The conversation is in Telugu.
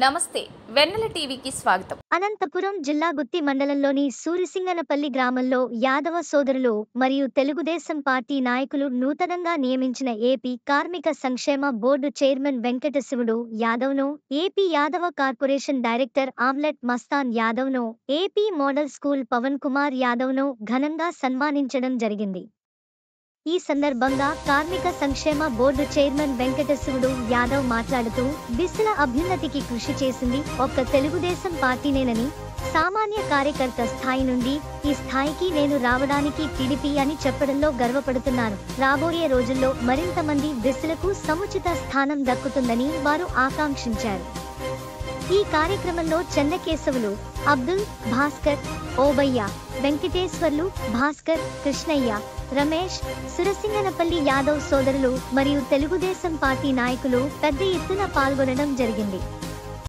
నమస్తే వెన్నెల టీవీకి స్వాగతం. అనంతపురం జిల్లా గుత్తి మండలంలోని సూరిసింగనపల్లి గ్రామంలో యాదవ సోదరులు మరియు తెలుగుదేశం పార్టీ నాయకులు నూతనంగా నియమించిన ఏపీ కార్మిక సంక్షేమ బోర్డు చైర్మన్ వెంకటశివుడు యాదవ్ను, AP Yadava corporation director omelette Mastan యాదవ్ను, AP model school Pavan Kumar యాదవ్ను ఘనంగా సన్మానించడం జరిగింది. ఈ సందర్భంగా కార్మిక సంక్షేమ బోర్డు చైర్మన్ వెంకటశివుడు యాదవ్ మాట్లాడుతూ, బీసీల అభ్యున్నతికి కృషి చేసింది ఒక్క తెలుగుదేశం పార్టీనేనని, సామాన్య కార్యకర్త స్థాయి నుండి ఈ స్థాయికి నేను రావడానికి టీడీపీ అని చెప్పడంలో గర్వపడుతున్నాను. రాబోయే రోజుల్లో మరింత మంది బీసీలకు సముచిత స్థానం దక్కుతుందని వారు ఆకాంక్షించారు. ఈ కార్యక్రమంలో చెన్నకేశవులు, అబ్దుల్, భాస్కర్, ఓబయ్య, వెంకటేశ్వర్లు, భాస్కర్, కృష్ణయ్య, రమేష్, సురసింగనపల్లి యాదవ్ సోదరులు మరియు తెలుగుదేశం పార్టీ నాయకులు పెద్ద ఎత్తున పాల్గొనడం జరిగింది.